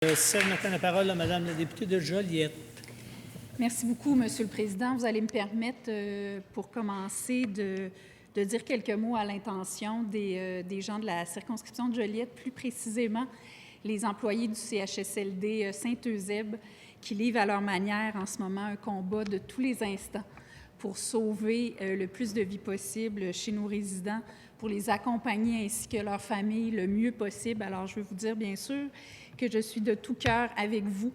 Je cède maintenant la parole à Madame la députée de Joliette. Merci beaucoup, Monsieur le Président. Vous allez me permettre, pour commencer, de dire quelques mots à l'intention des gens de la circonscription de Joliette, plus précisément les employés du CHSLD Saint-Eusèbe, qui livrent à leur manière en ce moment un combat de tous les instants pour sauver le plus de vies possible chez nos résidents, pour les accompagner ainsi que leurs familles le mieux possible. Alors, je veux vous dire, bien sûr, que je suis de tout cœur avec vous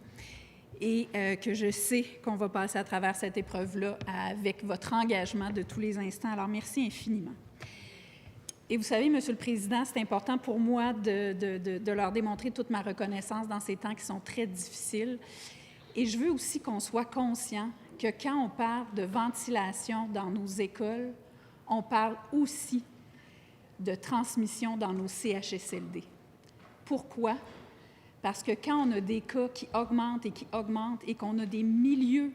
et que je sais qu'on va passer à travers cette épreuve-là avec votre engagement de tous les instants. Alors, merci infiniment. Et vous savez, Monsieur le Président, c'est important pour moi de leur démontrer toute ma reconnaissance dans ces temps qui sont très difficiles. Et je veux aussi qu'on soit conscient que quand on parle de ventilation dans nos écoles, on parle aussi de transmission dans nos CHSLD. Pourquoi? Parce que quand on a des cas qui augmentent et qu'on a des milieux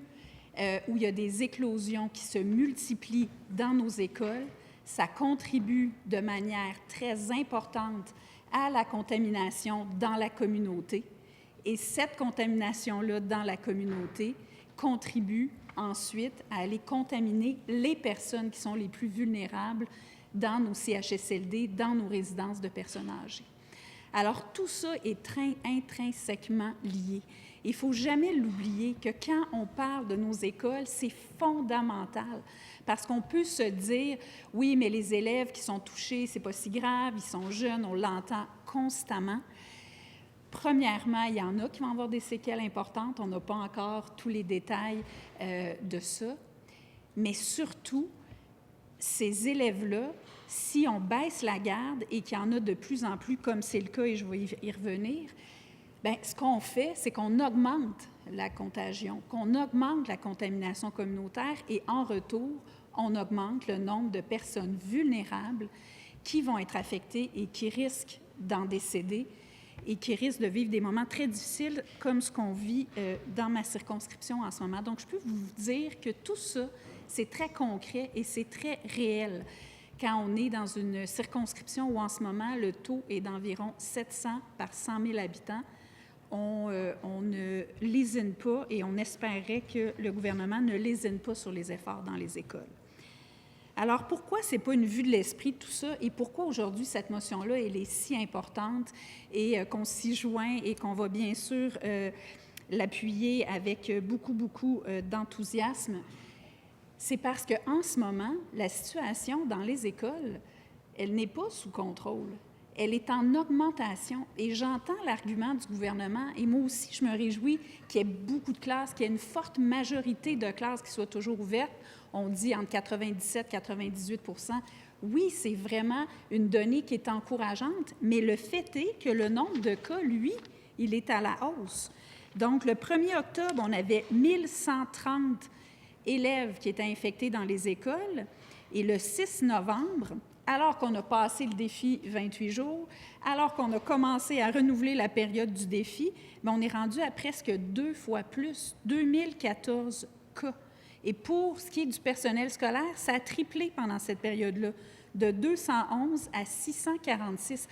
où il y a des éclosions qui se multiplient dans nos écoles, ça contribue de manière très importante à la contamination dans la communauté. Et cette contamination-là dans la communauté contribue ensuite à aller contaminer les personnes qui sont les plus vulnérables dans nos CHSLD, dans nos résidences de personnes âgées. Alors, tout ça est intrinsèquement lié. Il ne faut jamais l'oublier que quand on parle de nos écoles, c'est fondamental parce qu'on peut se dire, oui, mais les élèves qui sont touchés, c'est pas si grave, ils sont jeunes, on l'entend constamment. Premièrement, il y en a qui vont avoir des séquelles importantes. On n'a pas encore tous les détails de ça. Mais surtout, ces élèves-là, si on baisse la garde et qu'il y en a de plus en plus, comme c'est le cas et je vais y revenir, bien, ce qu'on fait, c'est qu'on augmente la contagion, qu'on augmente la contamination communautaire et en retour, on augmente le nombre de personnes vulnérables qui vont être affectées et qui risquent d'en décéder et qui risquent de vivre des moments très difficiles comme ce qu'on vit dans ma circonscription en ce moment. Donc, je peux vous dire que tout ça, c'est très concret et c'est très réel quand on est dans une circonscription où en ce moment, le taux est d'environ 700 par 100 000 habitants. On ne lésine pas et on espérait que le gouvernement ne lésine pas sur les efforts dans les écoles. Alors, pourquoi ce n'est pas une vue de l'esprit, tout ça, et pourquoi aujourd'hui cette motion-là, elle est si importante et qu'on s'y joint et qu'on va bien sûr l'appuyer avec beaucoup d'enthousiasme? C'est parce qu'en ce moment, la situation dans les écoles, elle n'est pas sous contrôle. Elle est en augmentation. Et j'entends l'argument du gouvernement, et moi aussi, je me réjouis qu'il y ait beaucoup de classes, qu'il y ait une forte majorité de classes qui soient toujours ouvertes. On dit entre 97 et 98 %. Oui, c'est vraiment une donnée qui est encourageante, mais le fait est que le nombre de cas, lui, il est à la hausse. Donc, le 1er octobre, on avait 1130 élèves qui étaient infectés dans les écoles. Et le 6 novembre, alors qu'on a passé le défi 28 jours, alors qu'on a commencé à renouveler la période du défi, bien, on est rendu à presque 2 fois plus, 2014 cas. Et pour ce qui est du personnel scolaire, ça a triplé pendant cette période-là, de 211 à 646.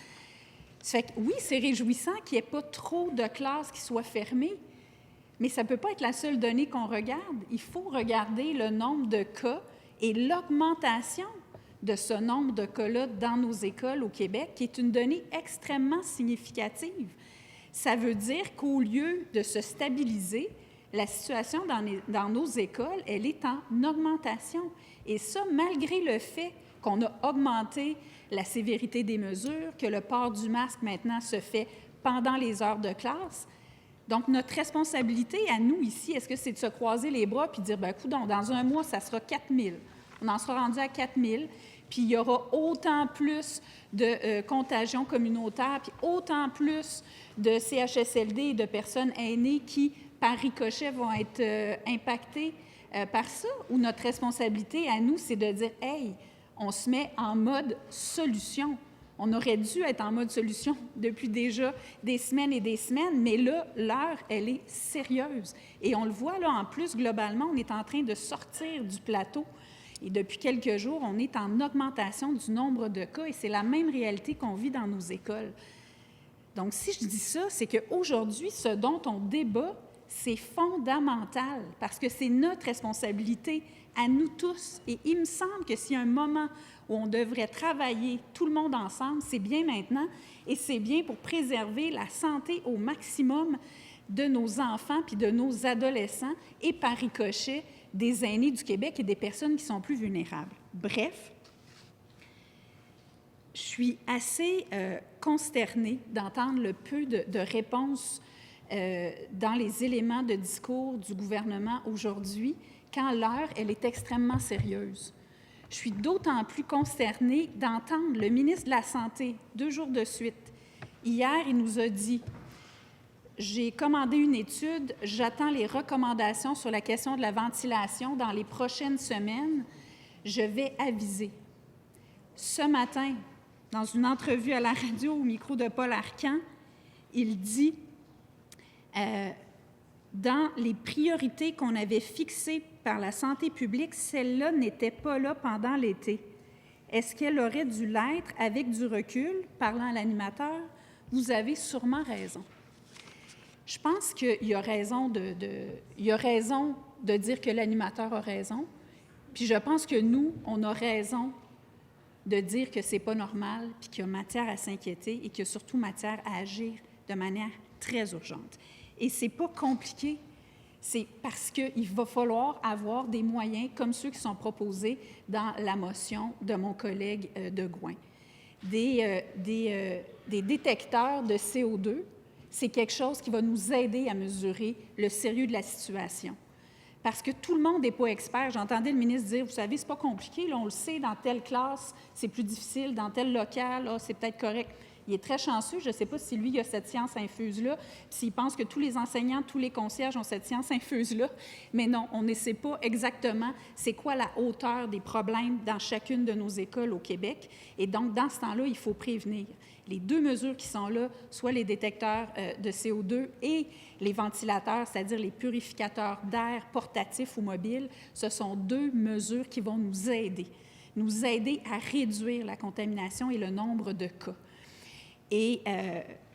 Ça fait que, oui, c'est réjouissant qu'il n'y ait pas trop de classes qui soient fermées, mais ça ne peut pas être la seule donnée qu'on regarde. Il faut regarder le nombre de cas et l'augmentation de ce nombre de cas-là dans nos écoles au Québec, qui est une donnée extrêmement significative. Ça veut dire qu'au lieu de se stabiliser, la situation dans nos écoles, elle est en augmentation. Et ça, malgré le fait qu'on a augmenté la sévérité des mesures, que le port du masque maintenant se fait pendant les heures de classe. Donc, notre responsabilité à nous ici, est-ce que c'est de se croiser les bras puis de dire, bien, coudonc, dans un mois, ça sera 4 000. On en sera rendu à 4 000, puis il y aura autant plus de contagion communautaire, puis autant plus de CHSLD et de personnes aînées qui, par ricochet, vont être impactées par ça, ou notre responsabilité à nous, c'est de dire, hey, on se met en mode solution. On aurait dû être en mode solution depuis déjà des semaines et des semaines, mais là, l'heure, elle est sérieuse. Et on le voit, là, en plus, globalement, on est en train de sortir du plateau. Et depuis quelques jours, on est en augmentation du nombre de cas et c'est la même réalité qu'on vit dans nos écoles. Donc, si je dis ça, c'est qu'aujourd'hui, ce dont on débat, c'est fondamental parce que c'est notre responsabilité à nous tous. Et il me semble que s'il y a un moment où on devrait travailler tout le monde ensemble, c'est bien maintenant et c'est bien pour préserver la santé au maximum de nos enfants puis de nos adolescents et par ricochet des aînés du Québec et des personnes qui sont plus vulnérables. Bref, je suis assez consternée d'entendre le peu de réponses dans les éléments de discours du gouvernement aujourd'hui, quand l'heure, elle est extrêmement sérieuse. Je suis d'autant plus consternée d'entendre le ministre de la Santé 2 jours de suite. Hier, il nous a dit « J'ai commandé une étude, j'attends les recommandations sur la question de la ventilation dans les prochaines semaines. Je vais aviser. » Ce matin, dans une entrevue à la radio au micro de Paul Arcan, il dit dans les priorités qu'on avait fixées par la santé publique, celle-là n'était pas là pendant l'été. Est-ce qu'elle aurait dû l'être avec du recul, parlant à l'animateur? Vous avez sûrement raison. Je pense qu'il y a raison de dire que l'animateur a raison, puis je pense que nous, on a raison de dire que c'est pas normal, puis qu'il y a matière à s'inquiéter et qu'il y a surtout matière à agir de manière très urgente. Et c'est pas compliqué, c'est parce qu'il va falloir avoir des moyens comme ceux qui sont proposés dans la motion de mon collègue de Gouin. Des détecteurs de CO2, c'est quelque chose qui va nous aider à mesurer le sérieux de la situation. Parce que tout le monde n'est pas expert. J'entendais le ministre dire, vous savez, c'est pas compliqué, là, on le sait, dans telle classe, c'est plus difficile, dans tel local, là, c'est peut-être correct. Il est très chanceux, je ne sais pas si lui, il a cette science infuse-là, s'il pense que tous les enseignants, tous les concierges ont cette science infuse-là, mais non, on ne sait pas exactement c'est quoi la hauteur des problèmes dans chacune de nos écoles au Québec. Et donc, dans ce temps-là, il faut prévenir. Les 2 mesures qui sont là, soit les détecteurs de CO2 et les ventilateurs, c'est-à-dire les purificateurs d'air portatifs ou mobiles, ce sont 2 mesures qui vont nous aider à réduire la contamination et le nombre de cas. Et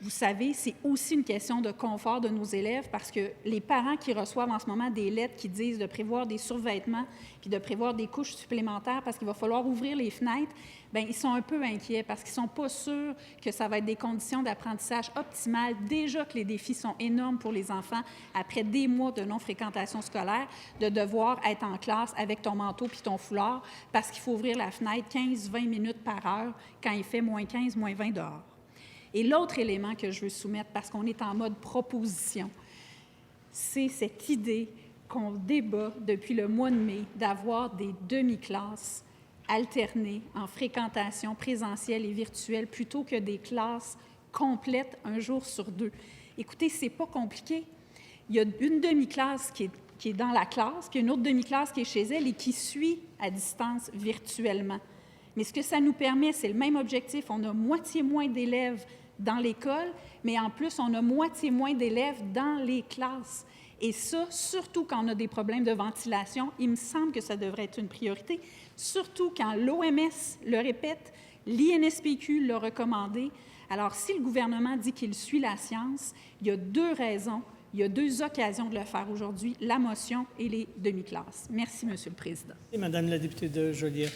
vous savez, c'est aussi une question de confort de nos élèves parce que les parents qui reçoivent en ce moment des lettres qui disent de prévoir des survêtements puis de prévoir des couches supplémentaires parce qu'il va falloir ouvrir les fenêtres, bien, ils sont un peu inquiets parce qu'ils ne sont pas sûrs que ça va être des conditions d'apprentissage optimales. Déjà que les défis sont énormes pour les enfants après des mois de non-fréquentation scolaire, de devoir être en classe avec ton manteau puis ton foulard parce qu'il faut ouvrir la fenêtre 15-20 minutes par heure quand il fait moins 15, moins 20 dehors. Et l'autre élément que je veux soumettre, parce qu'on est en mode proposition, c'est cette idée qu'on débat depuis le mois de mai d'avoir des demi-classes alternées en fréquentation présentielle et virtuelle plutôt que des classes complètes un jour sur 2. Écoutez, c'est pas compliqué. Il y a une demi-classe qui est dans la classe, puis une autre demi-classe qui est chez elle et qui suit à distance virtuellement. Mais ce que ça nous permet, c'est le même objectif. On a moitié moins d'élèves dans l'école, mais en plus, on a moitié moins d'élèves dans les classes. Et ça, surtout quand on a des problèmes de ventilation, il me semble que ça devrait être une priorité, surtout quand l'OMS le répète, l'INSPQ l'a recommandé. Alors, si le gouvernement dit qu'il suit la science, il y a 2 raisons, il y a 2 occasions de le faire aujourd'hui, la motion et les demi-classes. Merci, Monsieur le Président. Et Madame la députée de Joliette.